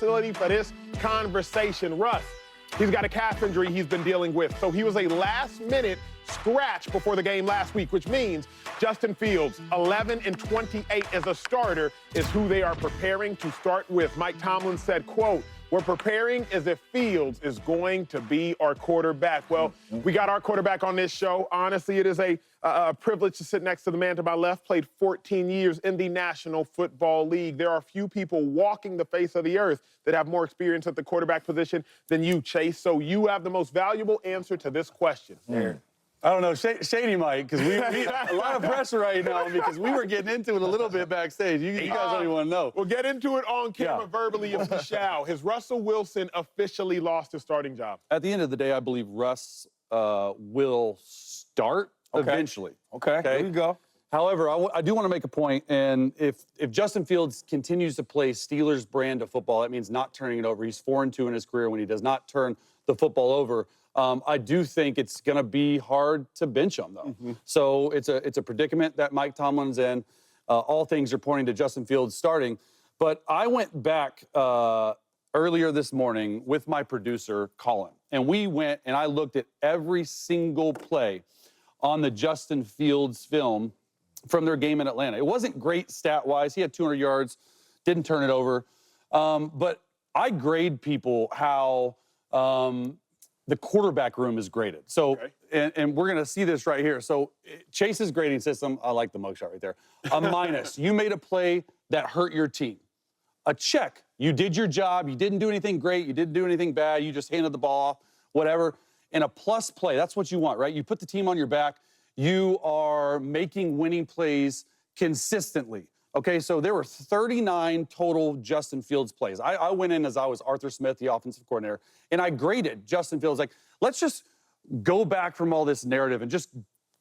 facility for this conversation. Russ, he's got a calf injury he's been dealing with, so he was a last-minute scratch before the game last week, which means Justin Fields, 11-28 as a starter, is who they are preparing to start with. Mike Tomlin said, quote, "We're preparing as if Fields is going to be our quarterback." Well, we got our quarterback on this show. Honestly, it is a privilege to sit next to the man to my left. Played 14 years in the National Football League. There are few people walking the face of the earth that have more experience at the quarterback position than you, Chase. So you have the most valuable answer to this question. I don't know, Shady Mike, because we a lot of pressure right now because we were getting into it a little bit backstage. You guys don't even want to know. We'll get into it on camera verbally if we shall. Has Russell Wilson officially lost his starting job? At the end of the day, I believe Russ will start eventually. Okay, there you go. However, I do want to make a point, and if Justin Fields continues to play Steelers brand of football, that means not turning it over. He's 4-2 in his career when he does not turn the football over. I do think it's going to be hard to bench him, though. So it's a predicament that Mike Tomlin's in. All things are pointing to Justin Fields starting. But I went back earlier this morning with my producer, Colin, and we went and I looked at every single play on the Justin Fields film from their game in Atlanta. It wasn't great stat-wise. He had 200 yards, didn't turn it over. But I grade people how the quarterback room is graded. So, and we're going to see this right here. So Chase's grading system, I like the mugshot right there. A minus, you made a play that hurt your team. A check, you did your job. You didn't do anything great. You didn't do anything bad. You just handed the ball off, whatever. And a plus play, that's what you want, right? You put the team on your back. You are making winning plays consistently. Okay, so there were 39 total Justin Fields plays. I went in as I was Arthur Smith, the offensive coordinator, and I graded Justin Fields. Like, let's just go back from all this narrative and just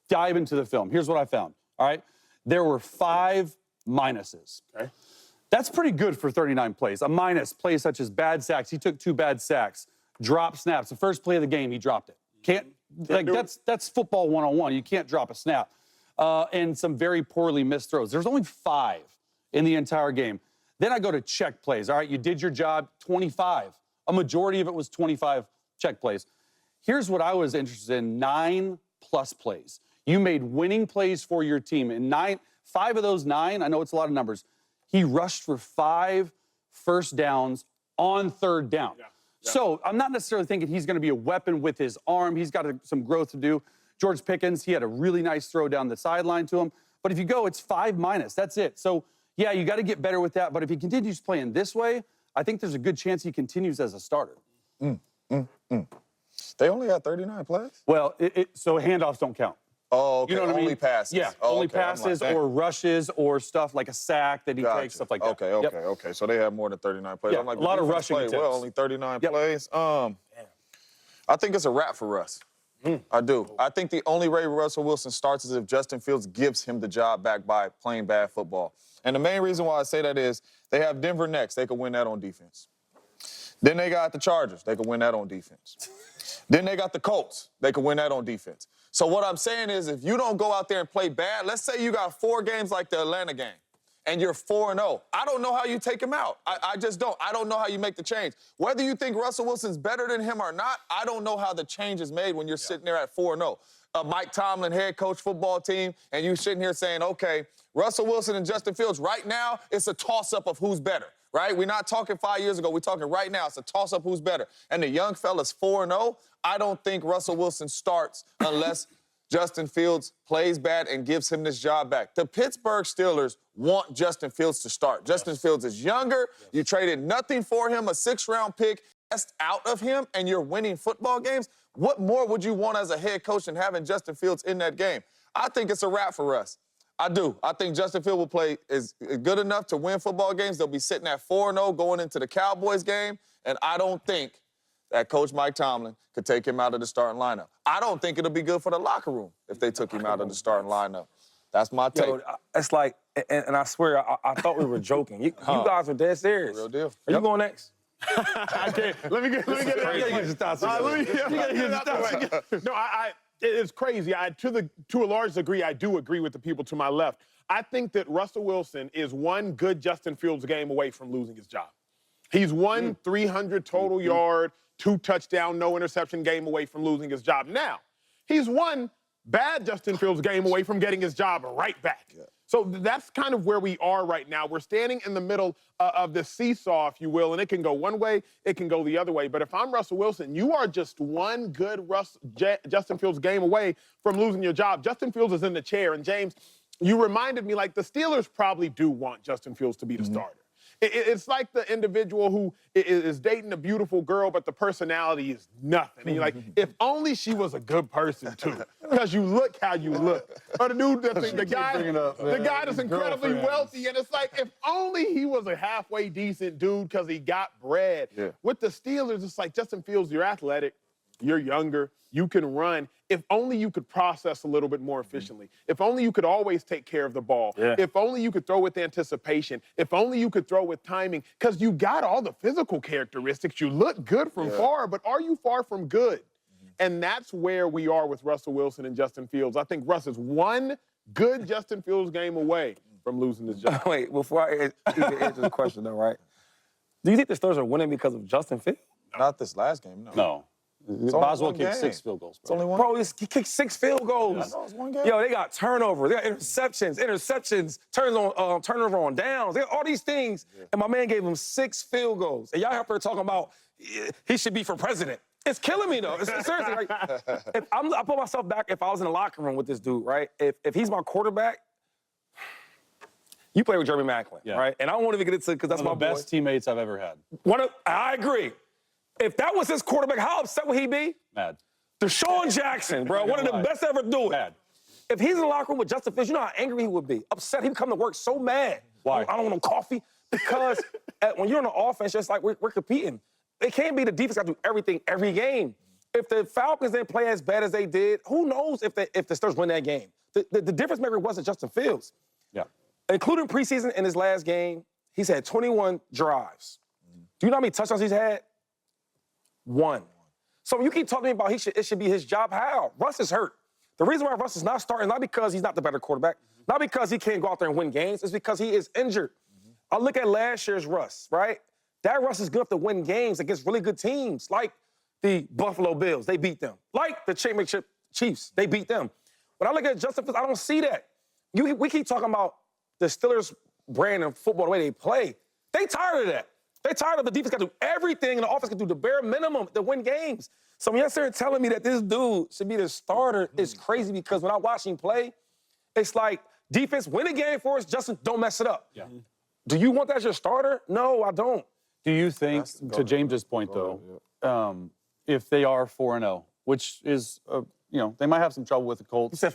dive into the film. Here's what I found, all right? There were 5 minuses. Okay. That's pretty good for 39 plays. A minus, plays such as bad sacks. He took 2 bad sacks. Drop snaps. The first play of the game, he dropped it. Can't, like, that's football 101. You can't drop a snap. And some very poorly missed throws. There's only 5 in the entire game. Then I go to check plays. All right, you did your job, 25. A majority of it was 25 check plays. Here's what I was interested in, 9+ plays. You made winning plays for your team. And 5 of those 9, I know it's a lot of numbers, he rushed for 5 first downs on 3rd down. So I'm not necessarily thinking he's going to be a weapon with his arm. He's got some growth to do. George Pickens, he had a really nice throw down the sideline to him. But if you go, it's 5 minus. That's it. So, yeah, you got to get better with that. But if he continues playing this way, I think there's a good chance he continues as a starter. They only had 39 plays? Well, so handoffs don't count. Oh, okay. You know what I mean? Only passes. Yeah, only passes or rushes or stuff like a sack that he takes, stuff like that. Okay. So they have more than 39 plays. I'm like, a lot of rushing attempts. Well, only 39 plays. I think it's a wrap for Russ. I do. I think the only way Russell Wilson starts is if Justin Fields gives him the job back by playing bad football. And the main reason why I say that is they have Denver next. They could win that on defense. Then they got the Chargers. They could win that on defense. Then they got the Colts. They could win that on defense. So what I'm saying is if you don't go out there and play bad, let's say you got 4 games like the Atlanta game, and you're 4-0. I don't know how you take him out. I just don't. I don't know how you make the change. Whether you think Russell Wilson's better than him or not, I don't know how the change is made when you're sitting there at 4-0. Mike Tomlin, head coach football team, and you sitting here saying, okay, Russell Wilson and Justin Fields, right now, it's a toss-up of who's better, right? We're not talking 5 years ago. We're talking right now. It's a toss-up who's better. And the young fella's 4-0. I don't think Russell Wilson starts unless Justin Fields plays bad and gives him this job back. The Pittsburgh Steelers want Justin Fields to start. Justin Fields is younger. You traded nothing for him, a 6th-round pick, out of him, and you're winning football games. What more would you want as a head coach than having Justin Fields in that game? I think it's a wrap for us. I do. I think Justin Fields will play is good enough to win football games. They'll be sitting at 4-0 going into the Cowboys game, and I don't think that Coach Mike Tomlin could take him out of the starting lineup. I don't think it'll be good for the locker room if they took him out of the starting lineup. That's my take. Yo, it's like, and I swear, I thought we were joking. You guys are dead serious. Real deal. Are you going next? I can't. Let me get that. No, it's crazy. To a large degree, I do agree with the people to my left. I think that Russell Wilson is one good Justin Fields game away from losing his job. He's one 300 total yard, 2 touchdown, no interception game away from losing his job. Now, he's one bad Justin Fields game away from getting his job right back. Yeah. So that's kind of where we are right now. We're standing in the middle of the seesaw, if you will, and it can go one way, it can go the other way. But if I'm Russell Wilson, you are just one good Justin Fields game away from losing your job. Justin Fields is in the chair, and James, you reminded me, like, the Steelers probably do want Justin Fields to be the starter. It's like the individual who is dating a beautiful girl, but the personality is nothing. And you're like, if only she was a good person, too, because you look how you look. Or the dude, the guy that's incredibly wealthy, and it's like, if only he was a halfway decent dude because he got bread. Yeah. With the Steelers, it's like, Justin Fields, you're athletic, you're younger, you can run. If only you could process a little bit more efficiently. If only you could always take care of the ball. Yeah. If only you could throw with anticipation. If only you could throw with timing. Because you got all the physical characteristics. You look good from far, but are you far from good? And that's where we are with Russell Wilson and Justin Fields. I think Russ is one good Justin Fields game away from losing his job. Wait, before I answer the question, though, right? Do you think the Steelers are winning because of Justin Fields? Not this last game, no. No. Boswell kicked 6 field goals. Bro. It's only one. Bro, he kicked 6 field goals. Yeah, no, it's one game. Yo, they got turnovers. They got interceptions, turnover on downs. They got all these things. Yeah. And my man gave him 6 field goals. And y'all out there talking about he should be for president. It's killing me, though. Seriously, like, I put myself back if I was in the locker room with this dude, right? If he's my quarterback, you play with Jeremy Maclin, right? And I don't want to even get into it because that's one of the best teammates I've ever had. I agree. If that was his quarterback, how upset would he be? Mad. Deshaun Jackson, bro, one of the best ever do it. Mad. If he's in the locker room with Justin Fields, you know how angry he would be. Upset. He'd come to work so mad. Why? I don't want no coffee. Because when you're on the offense, just like we're competing. It can't be the defense got to do everything every game. If the Falcons didn't play as bad as they did, who knows if the Steelers win that game? The difference maker wasn't Justin Fields. Yeah. Including preseason in his last game, he's had 21 drives. Do you know how many touchdowns he's had? 1. So when you keep talking about it should be his job, how? Russ is hurt. The reason why Russ is not starting, not because he's not the better quarterback, not because he can't go out there and win games, it's because he is injured. I look at last year's Russ, right? That Russ is good enough to win games against really good teams, like the Buffalo Bills, they beat them. Like the championship Chiefs, they beat them. When I look at Justin Fields, I don't see that. We keep talking about the Steelers' brand of football, the way they play. They tired of that. They tired of the defense got to do everything and the offense got to do the bare minimum to win games. So when you're sitting telling me that this dude should be the starter, it's crazy because when I watch him play, it's like defense win a game for us, Justin, don't mess it up. Yeah. Do you want that as your starter? No, I don't. Do you think, to James's point, though, if they are 4-0, which is, they might have some trouble with the Colts. You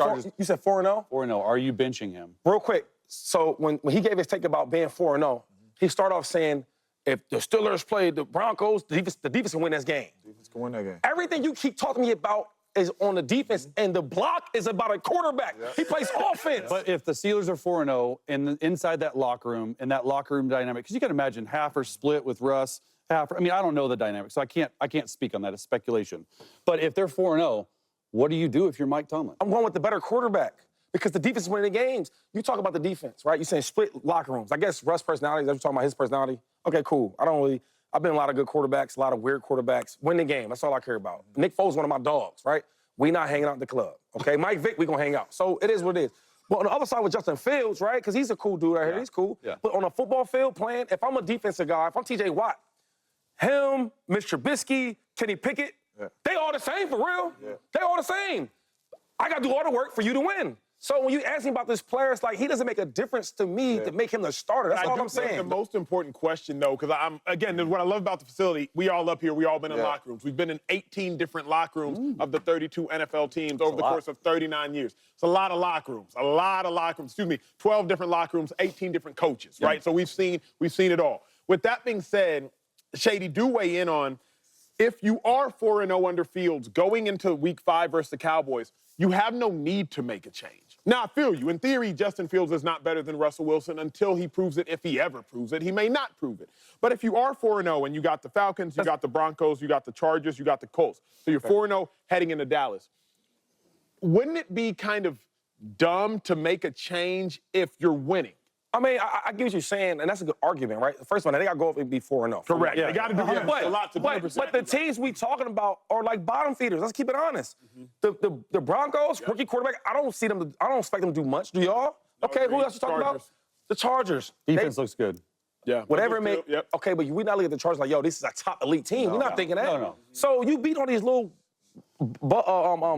said 4-0? 4-0. Are you benching him? Real quick. So when he gave his take about being 4-0, he started off saying, if the Steelers play the Broncos, the defense can win this game. The defense can win that game. Everything you keep talking to me about is on the defense, and the block is about a quarterback. Yep. He plays offense. But if the Steelers are 4-0, and inside that locker room, and that locker room dynamic, because you can imagine half are split with Russ, half. I mean, I don't know the dynamic, so I can't speak on that. It's speculation. But if they're 4-0, what do you do if you're Mike Tomlin? I'm going with the better quarterback. Because the defense is winning the games. You talk about the defense, right? You're saying split locker rooms. I guess Russ' personality, that's what you're talking about, his personality. Okay, cool. I've been a lot of good quarterbacks, a lot of weird quarterbacks. Win the game, that's all I care about. Nick Foles one of my dogs, right? We not hanging out in the club, okay? Mike Vick, we gonna hang out. So it is what it is. But on the other side with Justin Fields, right? Because he's a cool dude right here, he's cool. Yeah. But on a football field playing, if I'm a defensive guy, if I'm TJ Watt, him, Mr. Trubisky, Kenny Pickett, they all the same for real. Yeah. They all the same. I gotta do all the work for you to win. So when you ask me about this player, it's like he doesn't make a difference to me to make him the starter. That's all I'm saying. The most important question, though, because again, what I love about the facility, we all up here, we all been in locker rooms. We've been in 18 different locker rooms of the 32 NFL teams over the course of 39 years. It's a lot of locker rooms, 12 different locker rooms, 18 different coaches, right? So we've seen it all. With that being said, Shady, do weigh in on if you are 4-0 under Fields going into Week 5 versus the Cowboys, you have no need to make a change. Now, I feel you. In theory, Justin Fields is not better than Russell Wilson until he proves it. If he ever proves it, he may not prove it. But if you are 4-0 and you got the Falcons, you got the Broncos, you got the Chargers, you got the Colts, so you're 4-0 heading into Dallas, wouldn't it be kind of dumb to make a change if you're winning? I mean, I get what you're saying, and that's a good argument, right? First one, they got to go up and be 4-0. Correct. They got to do a lot to do. But the teams we talking about are like bottom feeders. Let's keep it honest. The Broncos, rookie quarterback, I don't expect them to do much. Do y'all? Okay, who else you talking about? The Chargers. Defense looks good. Yeah. Whatever it may. Yep. Okay, but we're not looking at the Chargers like, yo, this is a top elite team. We're not thinking that. No. So you beat all these little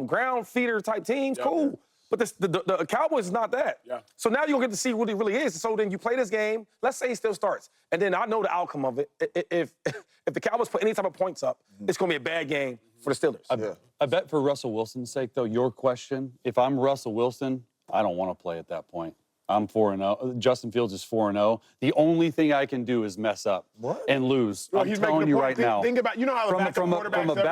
ground feeder type teams, cool. But the Cowboys is not that. Yeah. So now you'll get to see what it really is. So then you play this game. Let's say it still starts, and then I know the outcome of it. If the Cowboys put any type of points up, it's going to be a bad game for the Steelers. I bet for Russell Wilson's sake, though, your question, if I'm Russell Wilson, I don't want to play at that point. I'm 4-0. Justin Fields is 4-0. The only thing I can do is mess up and lose. Well, I'm he's telling making a you point. right now. Think about, you know how the backup quarterbacks